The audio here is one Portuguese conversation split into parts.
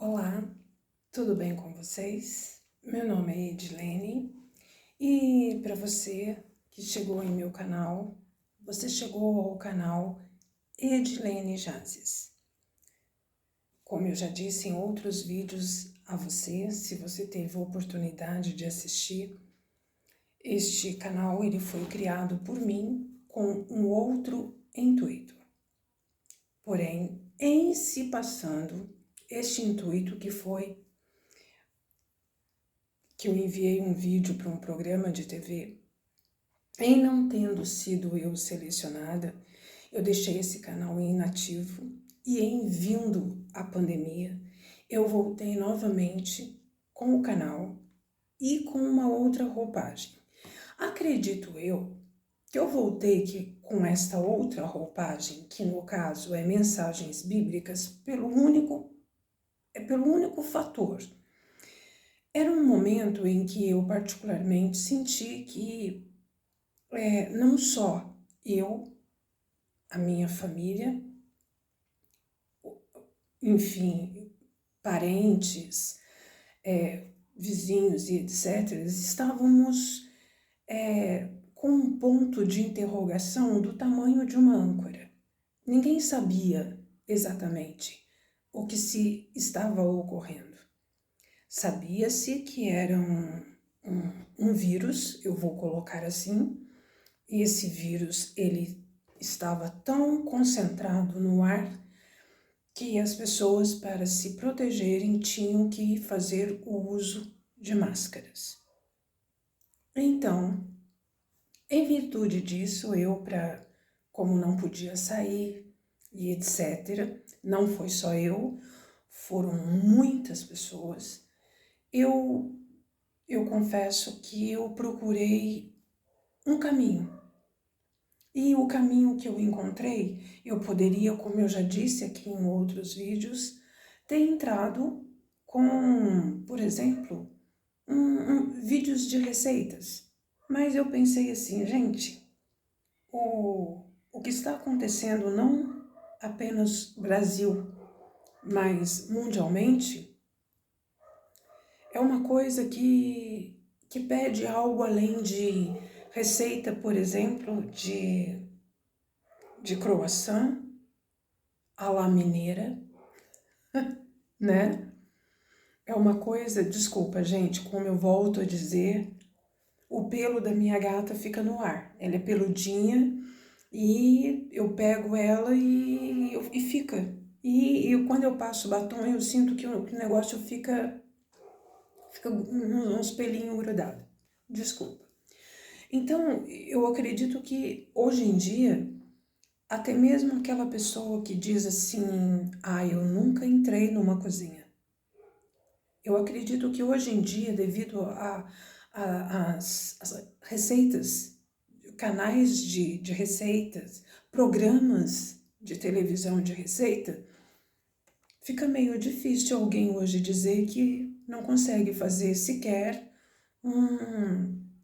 Olá, tudo bem com vocês? Meu nome é Edilene e para você que chegou em meu canal, você chegou ao canal Edilene Jazes. Como eu já disse em outros vídeos a você, se você teve a oportunidade de assistir, este canal ele foi criado por mim com um outro intuito. Porém, em se passando este intuito que foi que eu enviei um vídeo para um programa de TV, em não tendo sido eu selecionada, eu deixei esse canal inativo e em vindo a pandemia, eu voltei novamente com o canal e com uma outra roupagem. Acredito eu que eu voltei com esta outra roupagem, que no caso é mensagens bíblicas, pelo único fator. Era um momento em que eu particularmente senti que não só eu, a minha família, enfim, parentes, vizinhos e etc., estávamos com um ponto de interrogação do tamanho de uma âncora. Ninguém sabia exatamente o que se estava ocorrendo. Sabia-se que era um vírus, eu vou colocar assim, e esse vírus ele estava tão concentrado no ar que as pessoas, para se protegerem, tinham que fazer o uso de máscaras. Então, em virtude disso, como não podia sair e etc., não foi só eu, foram muitas pessoas, eu confesso que eu procurei um caminho. E o caminho que eu encontrei, eu poderia, como eu já disse aqui em outros vídeos, ter entrado com, por exemplo, vídeos de receitas. Mas eu pensei assim, gente, o que está acontecendo não apenas no Brasil, mas mundialmente, é uma coisa que pede algo além de receita, por exemplo, de croissant à la mineira, né? É uma coisa, desculpa, gente, como eu volto a dizer, o pelo da minha gata fica no ar. Ela é peludinha e eu pego ela e fica. E quando eu passo batom, eu sinto que o negócio fica uns pelinhos grudados. Desculpa. Então, eu acredito que hoje em dia, até mesmo aquela pessoa que diz assim, eu nunca entrei numa cozinha. Eu acredito que hoje em dia, devido às receitas, canais de receitas, programas de televisão de receita, fica meio difícil alguém hoje dizer que não consegue fazer sequer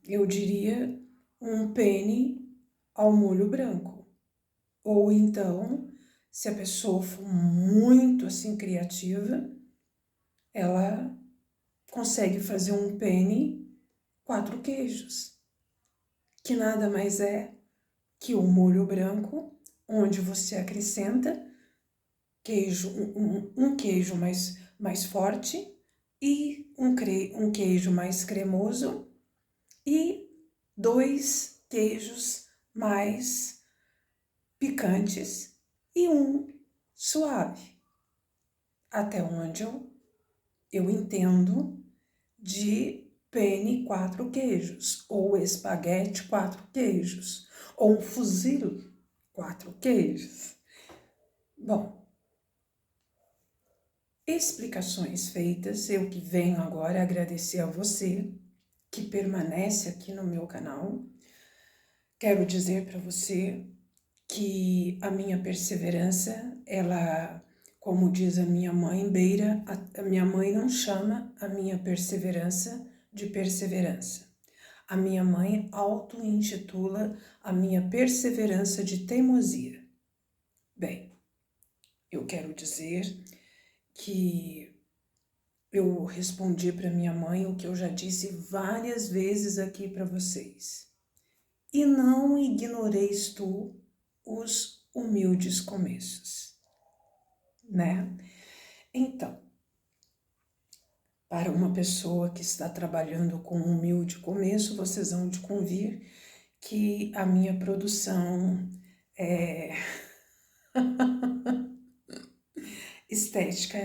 eu diria, um penne ao molho branco. Ou então, se a pessoa for muito assim criativa, ela consegue fazer um penne 4 queijos, que nada mais é que o molho branco, onde você acrescenta queijo, um queijo mais forte e um queijo mais cremoso e 2 queijos mais picantes e um suave. Até onde eu entendo de penne 4 queijos, ou espaguete 4 queijos, ou um fusilli 4 queijos. Bom, explicações feitas, eu que venho agora agradecer a você que permanece aqui no meu canal. Quero dizer para você que a minha perseverança, ela, como diz a minha mãe, a minha mãe não chama a minha perseverança de perseverança. A minha mãe auto-intitula a minha perseverança de teimosia. Bem, eu quero dizer que eu respondi para minha mãe o que eu já disse várias vezes aqui para vocês. E não ignoreis tu os humildes começos, né? Então, para uma pessoa que está trabalhando com um humilde começo, vocês vão de convir que a minha produção estética,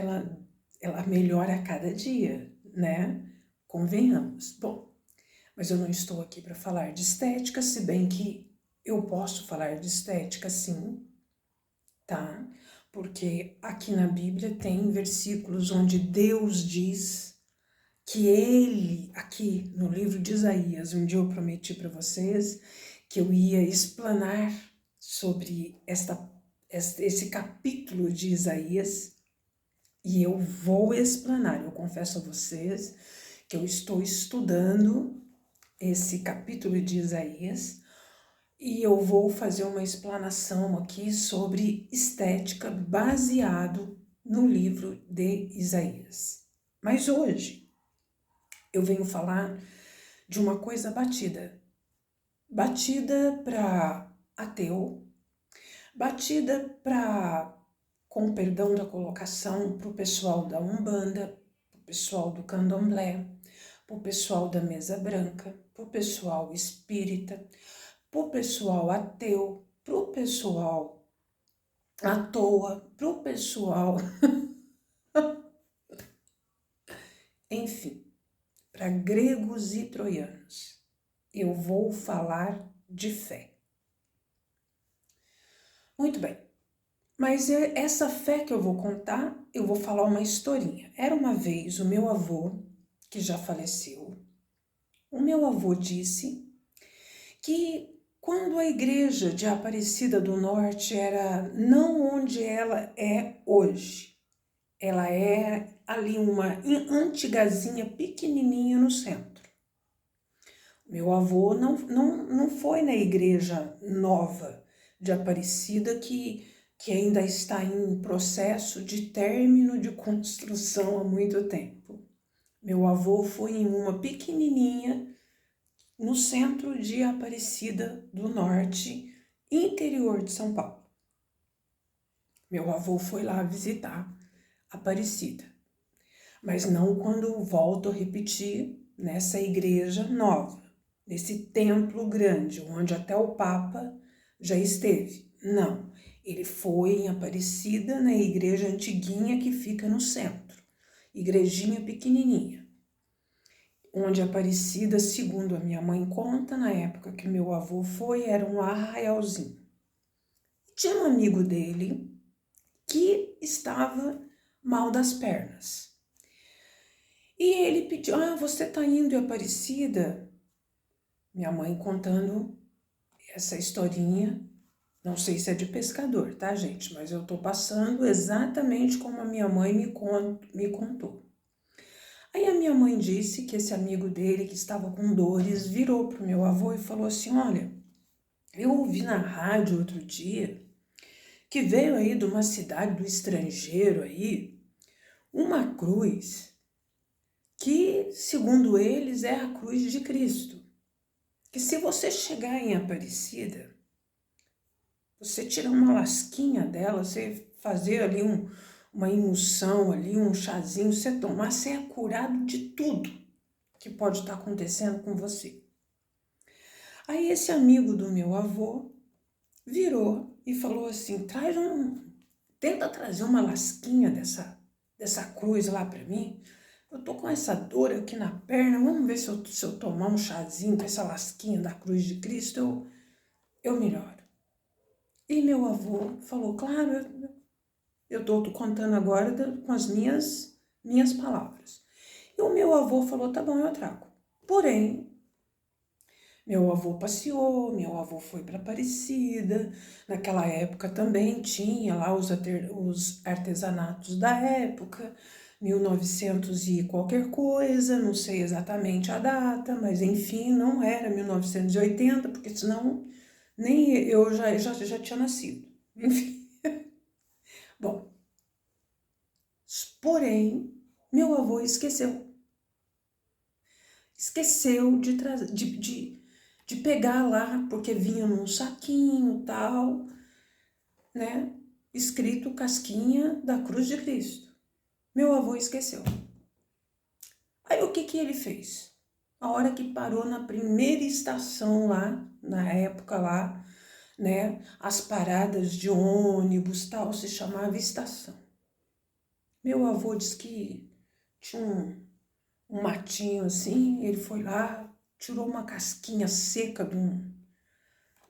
ela melhora a cada dia, né? Convenhamos. Bom, mas eu não estou aqui para falar de estética, se bem que eu posso falar de estética, sim, tá? Porque aqui na Bíblia tem versículos onde Deus diz que Ele, aqui no livro de Isaías, um dia eu prometi para vocês que eu ia explanar sobre esse capítulo de Isaías, e eu vou explanar. Eu confesso a vocês que eu estou estudando esse capítulo de Isaías e eu vou fazer uma explanação aqui sobre estética baseado no livro de Isaías. Mas hoje eu venho falar de uma coisa batida. Batida para ateu, batida para, com perdão da colocação, para o pessoal da Umbanda, para o pessoal do Candomblé, para o pessoal da Mesa Branca, para o pessoal espírita, para o pessoal ateu, para o pessoal à toa, para o pessoal, enfim, para gregos e troianos. Eu vou falar de fé. Muito bem. Mas essa fé que eu vou contar, eu vou falar uma historinha. Era uma vez o meu avô, que já faleceu, o meu avô disse que quando a igreja de Aparecida do Norte era não onde ela é hoje, ela é ali uma antigazinha pequenininha no centro. Meu avô não foi na igreja nova de Aparecida que ainda está em processo de término de construção há muito tempo. Meu avô foi em uma pequenininha no centro de Aparecida do Norte, interior de São Paulo. Meu avô foi lá visitar Aparecida, mas não quando, volto a repetir, nessa igreja nova, nesse templo grande, onde até o Papa já esteve. Não, ele foi em Aparecida, na igreja antiguinha que fica no centro, igrejinha pequenininha, onde Aparecida, segundo a minha mãe conta, na época que meu avô foi, era um arraialzinho. Tinha um amigo dele que estava mal das pernas. E ele pediu, você tá indo em Aparecida? Minha mãe contando essa historinha, não sei se é de pescador, tá, gente? Mas eu tô passando exatamente como a minha mãe me contou. Aí a minha mãe disse que esse amigo dele, que estava com dores, virou pro meu avô e falou assim, olha, eu ouvi na rádio outro dia que veio aí de uma cidade do estrangeiro aí, uma cruz que, segundo eles, é a cruz de Cristo. Que se você chegar em Aparecida, você tira uma lasquinha dela, você fazer ali uma imunção, ali um chazinho, você tomar, você é curado de tudo que pode estar acontecendo com você. Aí esse amigo do meu avô virou e falou assim, tenta trazer uma lasquinha dessa cruz lá para mim. Eu tô com essa dor aqui na perna, vamos ver se eu tomar um chazinho com essa lasquinha da cruz de Cristo, eu melhoro. E meu avô falou, claro, eu tô contando agora com as minhas palavras. E o meu avô falou, tá bom, eu trago. Porém, meu avô passeou, meu avô foi para Aparecida, naquela época também tinha lá os artesanatos da época, 1900 e qualquer coisa, não sei exatamente a data, mas enfim, não era 1980, porque senão nem eu já tinha nascido. Enfim. Bom, porém, Meu avô esqueceu. Esqueceu de pegar lá, porque vinha num saquinho tal, né? Escrito Casquinha da Cruz de Cristo. Meu avô esqueceu. Aí o que ele fez? A hora que parou na primeira estação lá, na época lá, né? As paradas de ônibus tal, se chamava estação. Meu avô disse que tinha um matinho assim, ele foi lá, tirou uma casquinha seca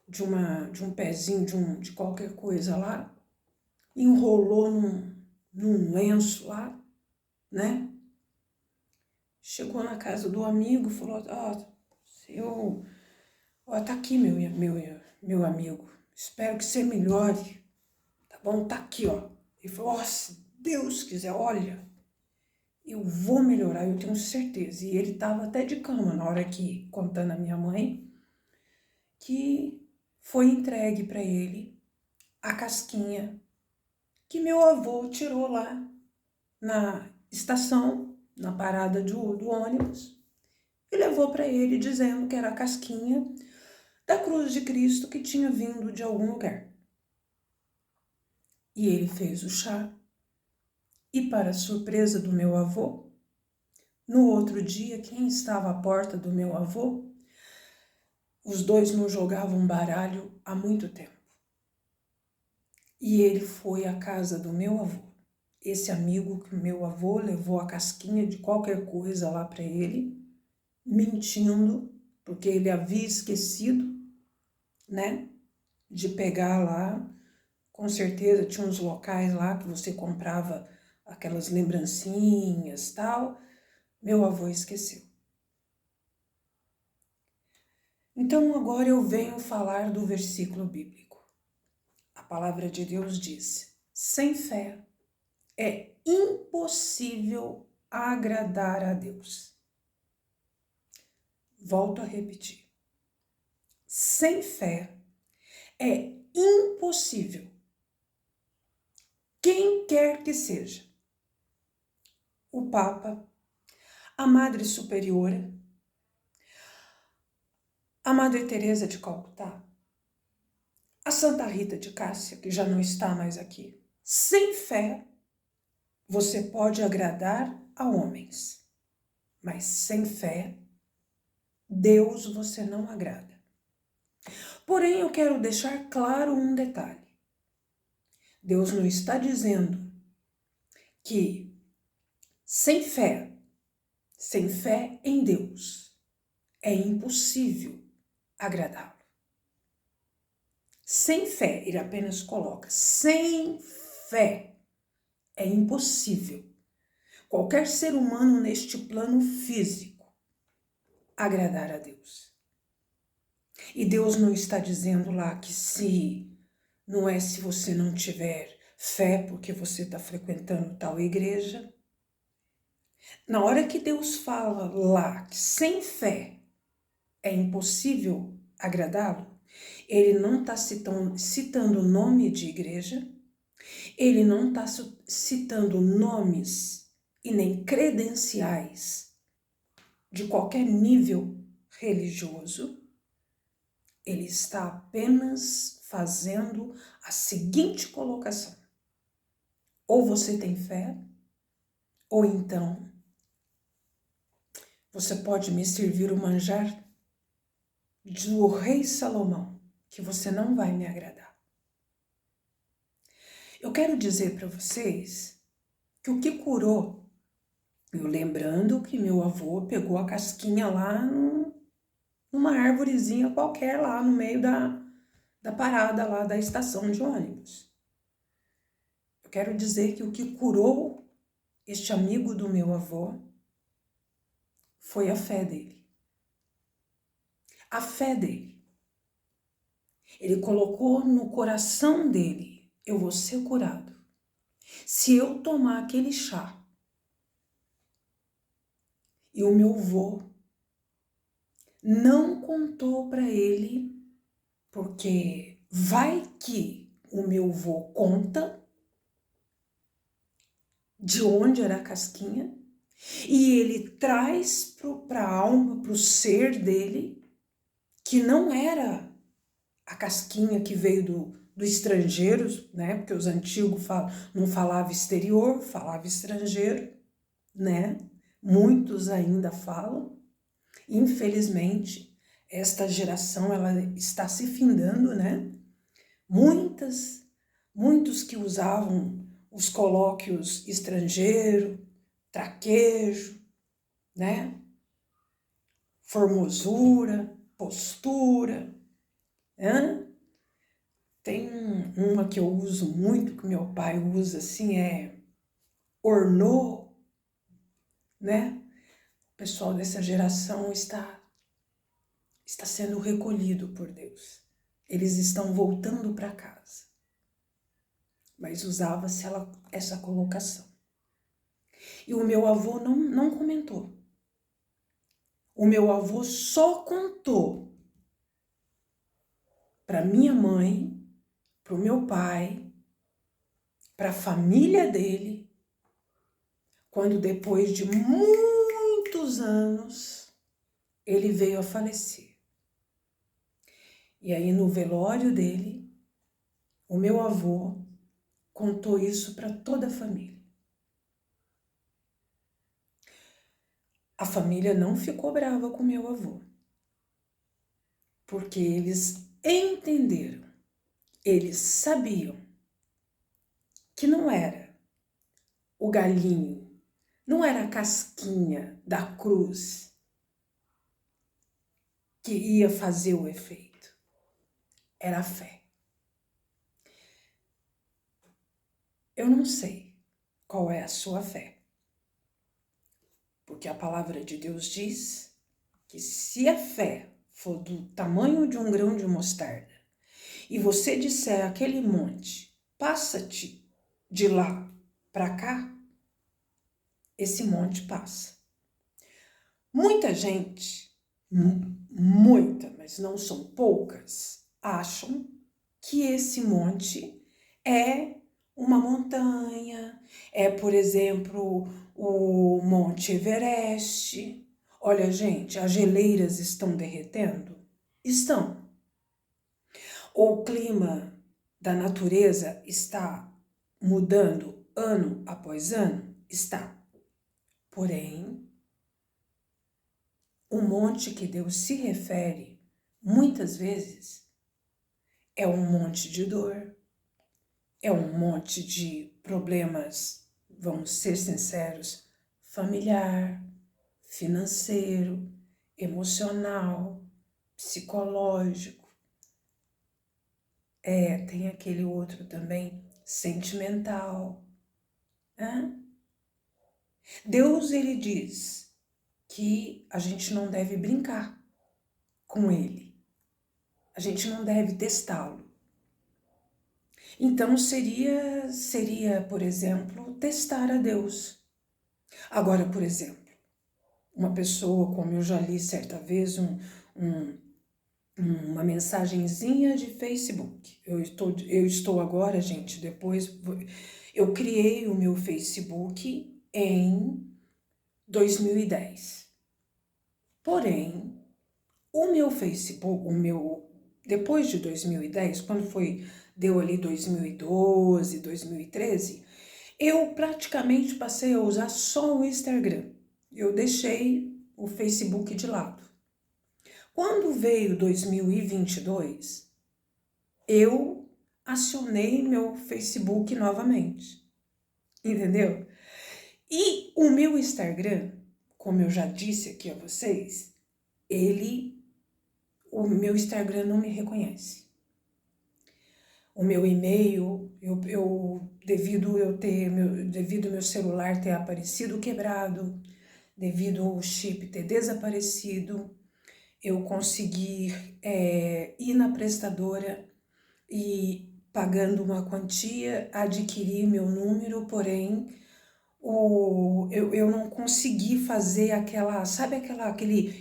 de um pezinho de qualquer coisa lá, enrolou num lenço lá, né? Chegou na casa do amigo, falou, tá aqui meu amigo, espero que você melhore, tá bom? Tá aqui, ó. Ele falou, se Deus quiser, olha, eu vou melhorar, eu tenho certeza. E ele tava até de cama na hora que, contando a minha mãe, que foi entregue para ele a casquinha que meu avô tirou lá na estação, na parada do ônibus, e levou para ele dizendo que era a casquinha da Cruz de Cristo que tinha vindo de algum lugar. E ele fez o chá, e para surpresa do meu avô, no outro dia, quem estava à porta do meu avô, os dois não jogavam baralho há muito tempo. E ele foi à casa do meu avô. Esse amigo que o meu avô levou a casquinha de qualquer coisa lá para ele, mentindo, porque ele havia esquecido, né, de pegar lá. Com certeza tinha uns locais lá que você comprava aquelas lembrancinhas, tal. Meu avô esqueceu. Então agora eu venho falar do versículo bíblico. A palavra de Deus diz: sem fé é impossível agradar a Deus. Volto a repetir. Sem fé é impossível, quem quer que seja, o Papa, a Madre Superiora, a Madre Teresa de Calcutá, a Santa Rita de Cássia, que já não está mais aqui. Sem fé, você pode agradar a homens, mas sem fé, Deus você não agrada. Porém, eu quero deixar claro um detalhe. Deus não está dizendo que sem fé em Deus, é impossível agradá-lo. Sem fé, ele apenas coloca, sem fé é impossível qualquer ser humano neste plano físico agradar a Deus. E Deus não está dizendo lá que não é se você não tiver fé porque você está frequentando tal igreja. Na hora que Deus fala lá que sem fé é impossível agradá-lo, ele não está citando nome de igreja, ele não está citando nomes e nem credenciais de qualquer nível religioso, ele está apenas fazendo a seguinte colocação: ou você tem fé, ou então você pode me servir o manjar do rei Salomão, que você não vai me agradar. Eu quero dizer para vocês que o que curou, eu lembrando que meu avô pegou a casquinha lá numa árvorezinha qualquer lá no meio da parada lá da estação de ônibus. Eu quero dizer que o que curou este amigo do meu avô foi a fé dele. A fé dele. Ele colocou no coração dele: eu vou ser curado. Se eu tomar aquele chá, e o meu avô não contou para ele, porque vai que o meu avô conta de onde era a casquinha, E ele traz para a alma, para o ser dele, que não era a casquinha que veio do estrangeiro, né? Porque os antigos não falavam exterior, falavam estrangeiro, né? Muitos ainda falam. Infelizmente, esta geração ela está se findando, né? Muitos que usavam os colóquios estrangeiro, traquejo, né? Formosura, postura, né? Tem uma que eu uso muito, que meu pai usa assim, ornou, né? O pessoal dessa geração está sendo recolhido por Deus. Eles estão voltando para casa. Mas usava-se essa colocação. E o meu avô não comentou. O meu avô só contou para minha mãe, para o meu pai, para a família dele, quando depois de muitos anos ele veio a falecer. E aí no velório dele, o meu avô contou isso para toda a família. A família não ficou brava com meu avô, porque eles entenderam, eles sabiam que não era o galinho, não era a casquinha da cruz que ia fazer o efeito, era a fé. Eu não sei qual é a sua fé, porque a palavra de Deus diz que se a fé for do tamanho de um grão de mostarda e você disser àquele monte, passa-te de lá para cá, esse monte passa. Muita gente, muita, mas não são poucas, acham que esse monte é uma montanha, por exemplo, o Monte Everest. Olha, gente, as geleiras estão derretendo? Estão. O clima da natureza está mudando ano após ano? Está. Porém, o monte que Deus se refere, muitas vezes, é um monte de dor, é um monte de problemas, vamos ser sinceros, familiar, financeiro, emocional, psicológico. Tem aquele outro também, sentimental. Deus, ele diz que a gente não deve brincar com ele. A gente não deve testá-lo. Então seria, por exemplo, testar a Deus. Agora, por exemplo, uma pessoa, como eu já li certa vez, uma mensagenzinha de Facebook. Eu estou agora, gente, eu criei o meu Facebook em 2010. Porém, o meu Facebook, depois de 2010, deu ali 2012, 2013, eu praticamente passei a usar só o Instagram. Eu deixei o Facebook de lado. Quando veio 2022, eu acionei meu Facebook novamente, entendeu? E o meu Instagram, como eu já disse aqui a vocês, o meu Instagram não me reconhece. O meu e-mail, devido meu celular ter aparecido quebrado, devido ao chip ter desaparecido, eu consegui ir na prestadora e, pagando uma quantia, adquirir meu número, porém eu não consegui fazer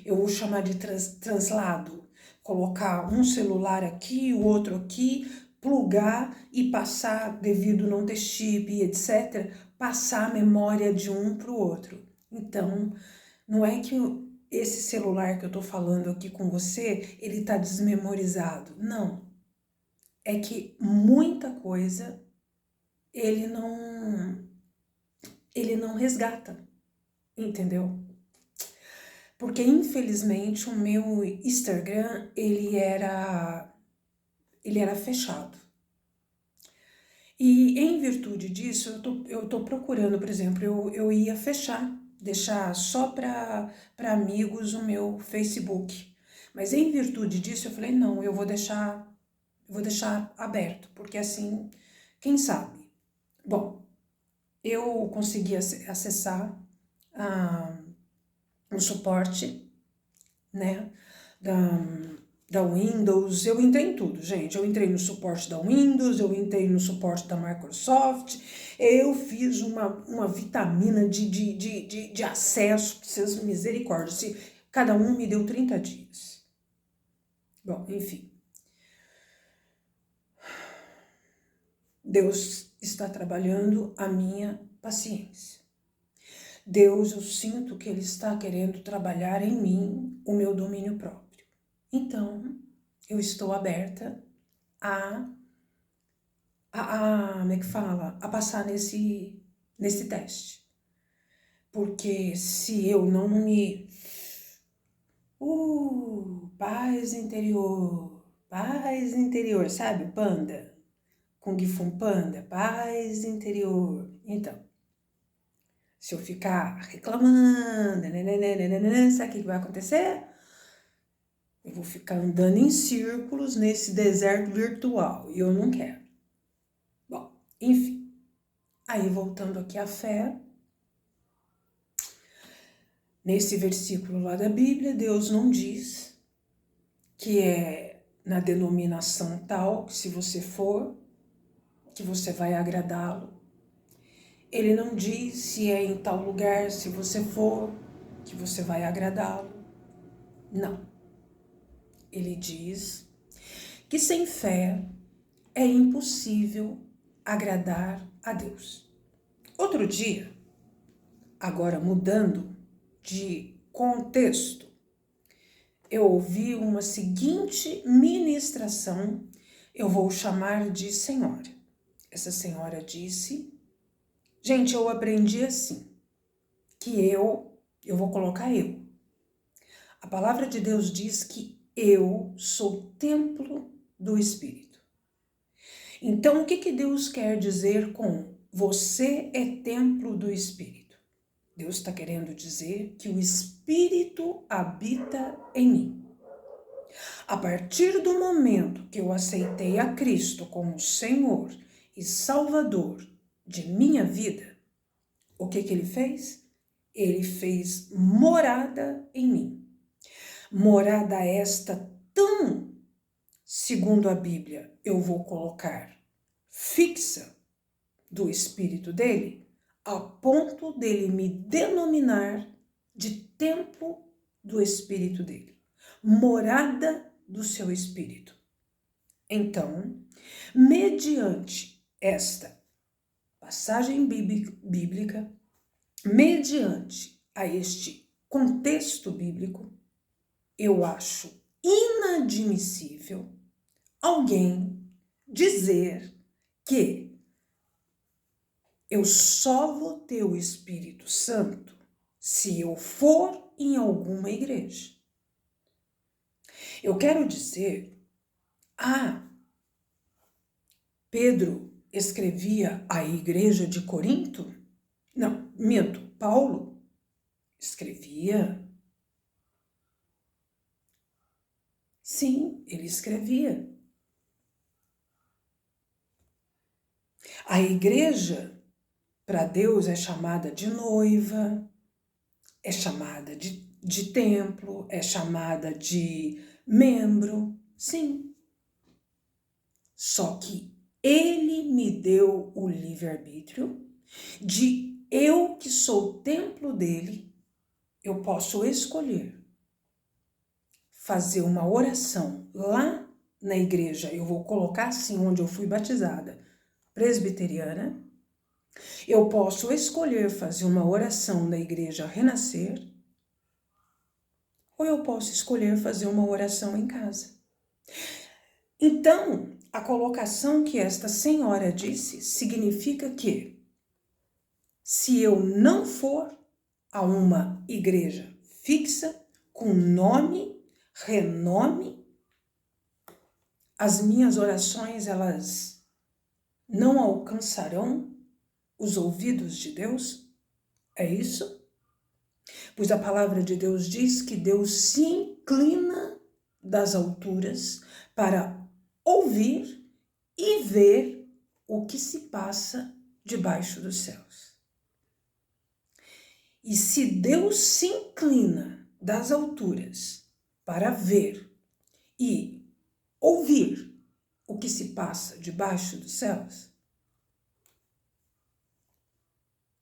eu vou chamar de translado, colocar um celular aqui, o outro aqui, plugar e passar, devido não ter chip, etc., passar a memória de um para o outro. Então, não é que esse celular que eu tô falando aqui com você, ele tá desmemorizado. Não. É que muita coisa ele não resgata, entendeu? Porque infelizmente o meu Instagram, ele era fechado. E em virtude disso, eu tô procurando, por exemplo, eu ia deixar só para amigos o meu Facebook. Mas em virtude disso, eu falei, não, eu vou deixar aberto, porque assim, quem sabe? Bom, eu consegui acessar o suporte, né, da, da Windows. Eu entrei em tudo, gente. Eu entrei no suporte da Windows, eu entrei no suporte da Microsoft, eu fiz uma vitamina de acesso, vocês misericórdia, se cada um me deu 30 dias. Bom, enfim. Deus está trabalhando a minha paciência. Deus, eu sinto que Ele está querendo trabalhar em mim o meu domínio próprio. Então, eu estou aberta como é que fala? A passar nesse teste. Porque se eu não me... paz interior, sabe? Panda, Kung Fu Panda, paz interior. Então, se eu ficar reclamando, sabe o que vai acontecer? Eu vou ficar andando em círculos nesse deserto virtual e eu não quero. Bom, enfim. Aí, voltando aqui à fé, nesse versículo lá da Bíblia, Deus não diz que é na denominação tal, que se você for, que você vai agradá-lo. Ele não diz se é em tal lugar, se você for, que você vai agradá-lo. Não. Ele diz que sem fé é impossível agradar a Deus. Outro dia, agora mudando de contexto, eu ouvi uma seguinte ministração, eu vou chamar de senhora. Essa senhora disse, gente, eu aprendi assim, que eu vou colocar eu. A palavra de Deus diz que eu sou templo do Espírito. Então, o que Deus quer dizer com você é templo do Espírito? Deus está querendo dizer que o Espírito habita em mim. A partir do momento que eu aceitei a Cristo como Senhor e Salvador de minha vida, o que Ele fez? Ele fez morada em mim. Morada esta tão, segundo a Bíblia, eu vou colocar fixa do Espírito dele, a ponto dele me denominar de templo do Espírito dele. Morada do seu Espírito. Então, mediante esta passagem bíblica, mediante a este contexto bíblico, eu acho inadmissível alguém dizer que eu só vou ter o Espírito Santo se eu for em alguma igreja. Eu quero dizer, Pedro escrevia a igreja de Corinto? Não, minto, Paulo escrevia. Sim, ele escrevia. A igreja, para Deus, é chamada de noiva, é chamada de templo, é chamada de membro, sim. Só que ele me deu o livre-arbítrio de eu que sou o templo dele, eu posso escolher fazer uma oração lá na igreja, eu vou colocar assim onde eu fui batizada, presbiteriana, Eu posso escolher fazer uma oração da Igreja Renascer, ou eu posso escolher fazer uma oração em casa. Então, a colocação que esta senhora disse significa que, se eu não for a uma igreja fixa, com nome, renome, as minhas orações, elas não alcançarão os ouvidos de Deus? É isso? Pois a palavra de Deus diz que Deus se inclina das alturas para ouvir e ver o que se passa debaixo dos céus. E se Deus se inclina das alturas para ver e ouvir o que se passa debaixo dos céus,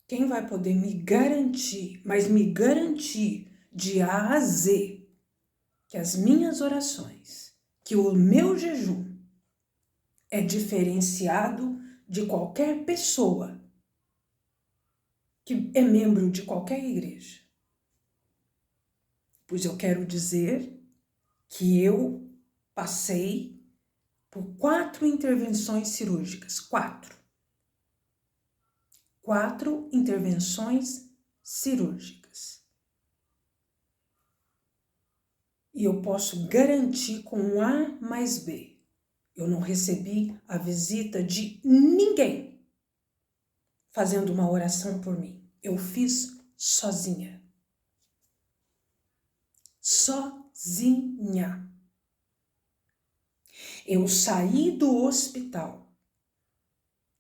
quem vai poder me garantir, mas me garantir de A a Z, que as minhas orações, que o meu jejum é diferenciado de qualquer pessoa que é membro de qualquer igreja? Pois eu quero dizer que eu passei por 4 intervenções cirúrgicas. 4 intervenções cirúrgicas. E eu posso garantir com um A mais B. Eu não recebi a visita de ninguém fazendo uma oração por mim. Eu fiz sozinha. Sozinha. Eu saí do hospital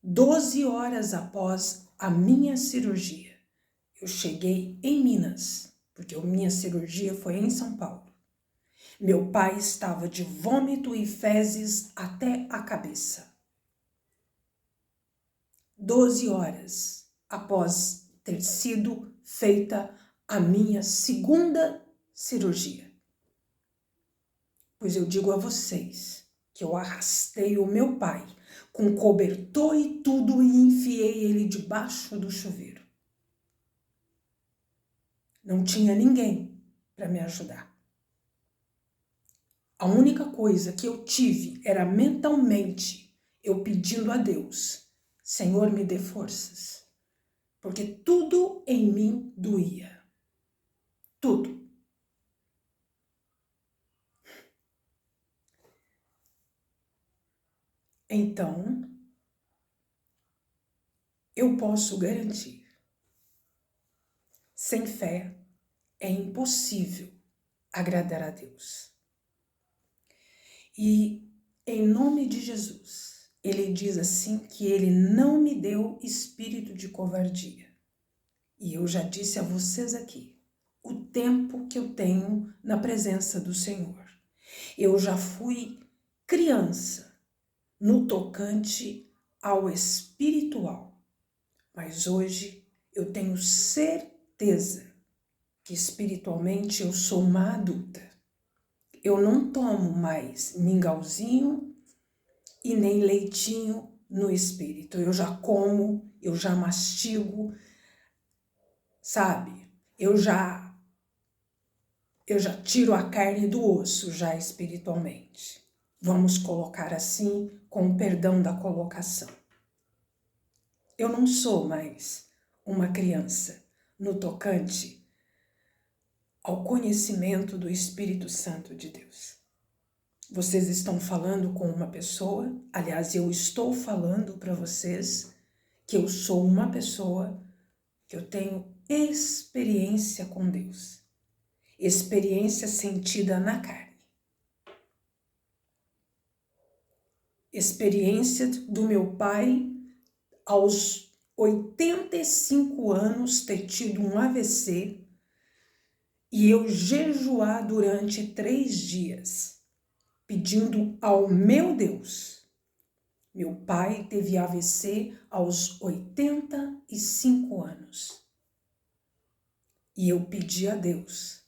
12 horas após a minha cirurgia. Eu cheguei em Minas, porque a minha cirurgia foi em São Paulo. Meu pai estava de vômito e fezes até a cabeça. 12 horas após ter sido feita a minha segunda cirurgia. Pois eu digo a vocês que eu arrastei o meu pai com cobertor e tudo e enfiei ele debaixo do chuveiro. Não tinha ninguém para me ajudar. A única coisa que eu tive era mentalmente eu pedindo a Deus: Senhor, me dê forças, porque tudo em mim doía. Tudo. Então, eu posso garantir, sem fé é impossível agradar a Deus. E em nome de Jesus, ele diz assim que ele não me deu espírito de covardia. E eu já disse a vocês aqui o tempo que eu tenho na presença do Senhor. Eu já fui criança no tocante ao espiritual, mas hoje eu tenho certeza que espiritualmente eu sou uma adulta. Eu não tomo mais mingauzinho e nem leitinho no espírito. Eu já como, eu já mastigo, sabe? Eu já tiro a carne do osso já espiritualmente. Vamos colocar assim, com o perdão da colocação. Eu não sou mais uma criança no tocante ao conhecimento do Espírito Santo de Deus. Vocês estão falando com uma pessoa, aliás, eu estou falando para vocês que eu sou uma pessoa que eu tenho experiência com Deus. Experiência sentida na carne. Experiência do meu pai aos 85 anos ter tido um AVC e eu jejuar durante 3 dias, pedindo ao meu Deus. Meu pai teve AVC aos 85 anos. E eu pedi a Deus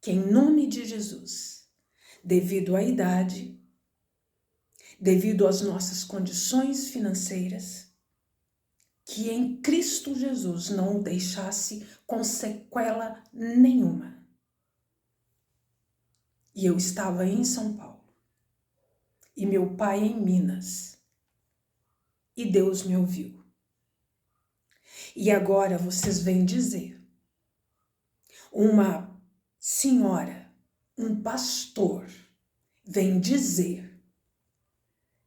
que, em nome de Jesus, devido à idade, devido às nossas condições financeiras, que em Cristo Jesus não o deixasse com sequela nenhuma. E eu estava em São Paulo, e meu pai em Minas, e Deus me ouviu. E agora vocês vêm dizer, uma senhora, um pastor, vem dizer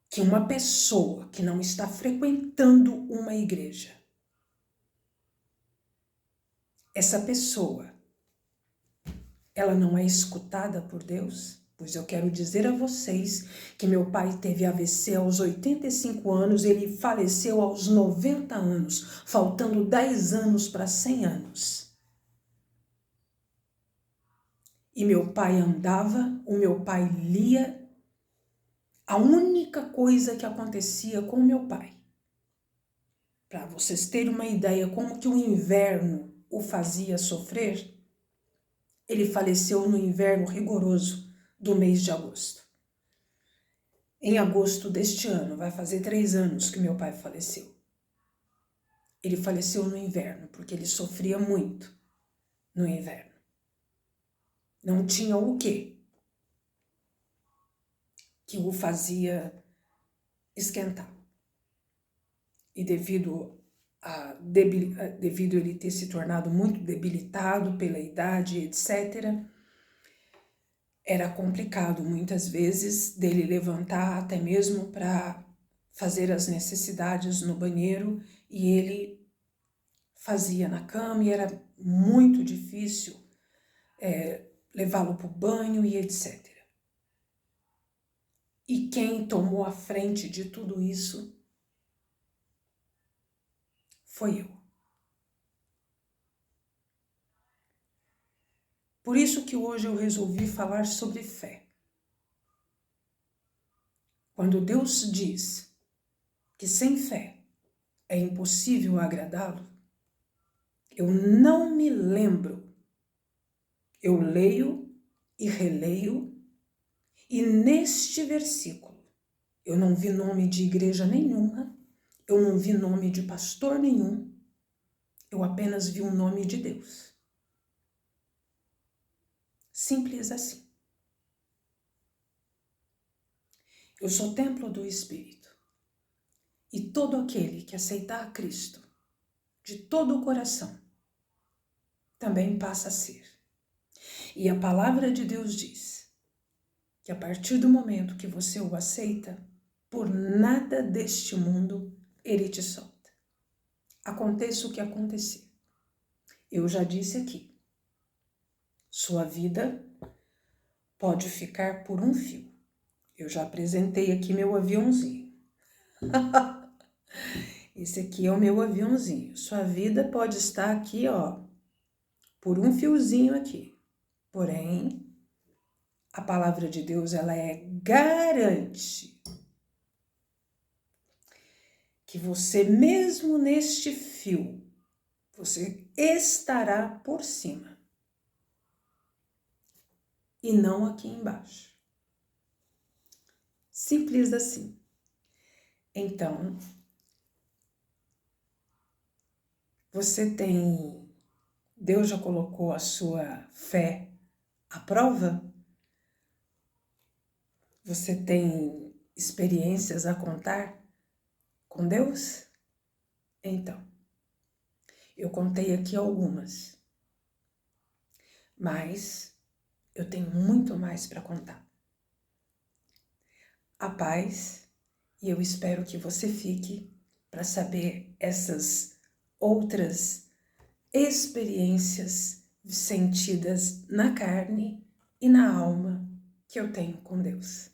que uma pessoa que não está frequentando uma igreja, essa pessoa, ela não é escutada por Deus? Pois eu quero dizer a vocês que meu pai teve AVC aos 85 anos, ele faleceu aos 90 anos, faltando 10 anos para 100 anos. E meu pai andava, o meu pai lia. A única coisa que acontecia com meu pai, para vocês terem uma ideia como que o inverno o fazia sofrer, ele faleceu no inverno rigoroso do mês de agosto. Em agosto deste ano, vai fazer 3 anos que meu pai faleceu. Ele faleceu no inverno, porque ele sofria muito no inverno. Não tinha o quê que o fazia esquentar. E devido ele ter se tornado muito debilitado pela idade, etc., era complicado muitas vezes dele levantar até mesmo para fazer as necessidades no banheiro, e ele fazia na cama e era muito difícil levá-lo para o banho e etc. E quem tomou a frente de tudo isso foi eu. Por isso que hoje eu resolvi falar sobre fé. Quando Deus diz que sem fé é impossível agradá-lo, eu não me lembro. Eu leio e releio, e neste versículo eu não vi nome de igreja nenhuma, eu não vi nome de pastor nenhum, eu apenas vi o nome de Deus. Simples assim. Eu sou templo do Espírito, e todo aquele que aceitar a Cristo de todo o coração também passa a ser. E a palavra de Deus diz que a partir do momento que você o aceita, por nada deste mundo ele te solta. Aconteça o que acontecer. Eu já disse aqui, sua vida pode ficar por um fio. Eu já apresentei aqui meu aviãozinho. Esse aqui é o meu aviãozinho. Sua vida pode estar aqui, ó, por um fiozinho aqui. Porém, a palavra de Deus, ela garante que você, mesmo neste fio, você estará por cima e não aqui embaixo. Simples assim. Então, Deus já colocou a sua fé à prova? Você tem experiências a contar com Deus? Então, eu contei aqui algumas, mas eu tenho muito mais para contar. A paz, e eu espero que você fique para saber essas outras experiências sentidas na carne e na alma que eu tenho com Deus.